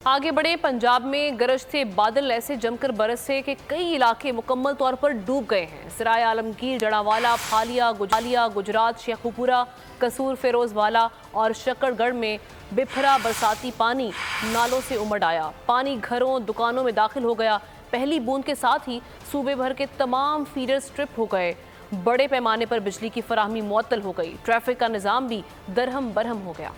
आगे बढ़े, पंजाब में गरजते बादल ऐसे जमकर बरसे कि कई इलाके मुकम्मल तौर पर डूब गए हैं। सराय आलमगीर, जड़ावाला, फालिया, गुजरात, शेखुपुरा, कसूर, फिरोजवाला और शकरगढ़ में बिफरा बरसाती पानी नालों से उमड़ आया। पानी घरों, दुकानों में दाखिल हो गया। पहली बूंद के साथ ही सूबे भर के तमाम फीडर स्ट्रिप हो गए। बड़े पैमाने पर बिजली की फराहमी मुअत्तल हो गई। ट्रैफिक का निज़ाम भी दरहम बरहम हो गया।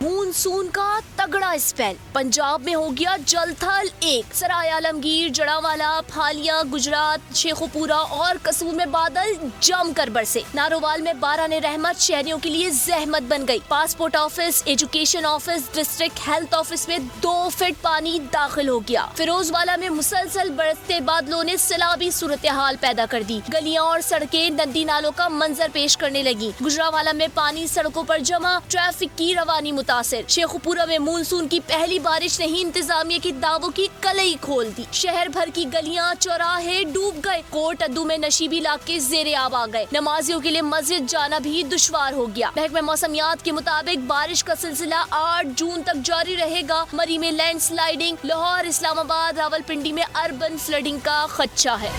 मानसून का तगड़ा स्पेल, पंजाब में हो गया जलथल एक। सराय आलमगीर, जड़ावाला, फालिया, गुजरात, शेखुपुरा और कसूर में बादल जमकर बरसे। नारोवाल में बारान रहमत शहरियों के लिए जहमत बन गई। Passport office, education office, district health office में 2 फीट पानी दाखिल हो गया। फिरोजवाला में मुसलसल बरसते बादलों ने सैलाबी सूरत हाल पैदा कर दी। गलियां और सड़कें नदी नालों का मंजर पेश करने लगी। गुजरावाला में पानी सड़कों पर जमा, ट्रैफिक की रवानी मुतासिर। शेखुपुरा में मानसून की पहली बारिश ने ही इंतजामिया की दावों की कलई खोल दी। शहर भर की गलियां, चौराहे डूब गए। कोट अद्दू में नशीबी इलाके ज़ेरे आब आ गए। नमाजियों के लिए मस्जिद जाना भी दुश्वार हो गया। महकमा मौसमियात के मुताबिक बारिश का सिलसिला 8 जून तक जारी रहेगा। मरी में लैंडस्लाइडिंग, लाहौर, इस्लामाबाद, रावलपिंडी में अर्बन फ्लडिंग का खदशा है।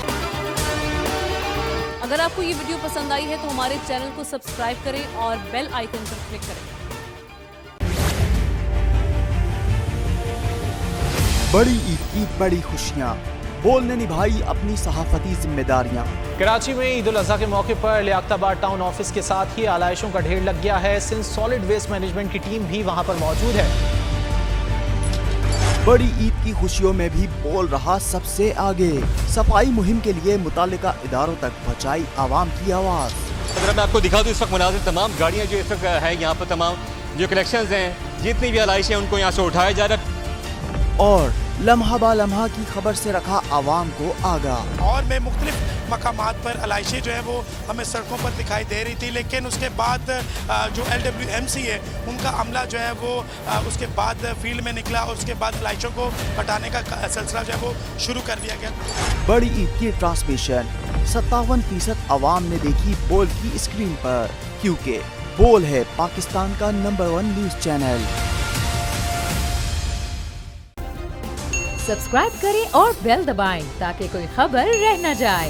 अगर आपको ये वीडियो पसंद आई है तो हमारे चैनल को सब्सक्राइब करें और बेल आइकन पर क्लिक करें। बड़ी ईद की बड़ी खुशियां, बोलने निभाई अपनी सहाफती जिम्मेदारियां। कराची में ईद उल अजहा के मौके पर लियाकताबाद टाउन ऑफिस के साथ ही आलाइशों का ढेर लग गया है। सिंध सॉलिड वेस्ट मैनेजमेंट की टीम भी वहां पर मौजूद है। बड़ी ईद की खुशियों में भी बोल रहा सबसे आगे। सफाई मुहिम के लिए मुतालिका इदारों तक पहुंचाई आवाम की आवाज। अगर मैं आपको दिखा दूं, इस वक्त मुनाजिर तमाम गाड़ियां जो इस वक्त है यहाँ पर, तमाम जो कलेक्शंस हैं, जितनी भी आलाइश हैं, उनको यहाँ से उठाया जा रहा है और लम्हा बा लम्हा की खबर से रखा आवाम को आगाह। और में मुख्तलिफ मकामात पर आलाइशें जो है वो हमें सड़कों पर दिखाई दे रही थी, लेकिन उसके बाद जो LWMC है उनका अमला जो है वो उसके बाद फील्ड में निकला और उसके बाद आलाइशों को हटाने का सिलसिला जो है वो शुरू कर दिया गया। बड़ी ईद की ट्रांसमिशन 57% आवाम ने देखी बोल की स्क्रीन पर, क्योंकि बोल है पाकिस्तान का नंबर 1 न्यूज चैनल। सब्सक्राइब करें और बेल दबाएं ताकि कोई खबर रह न जाए।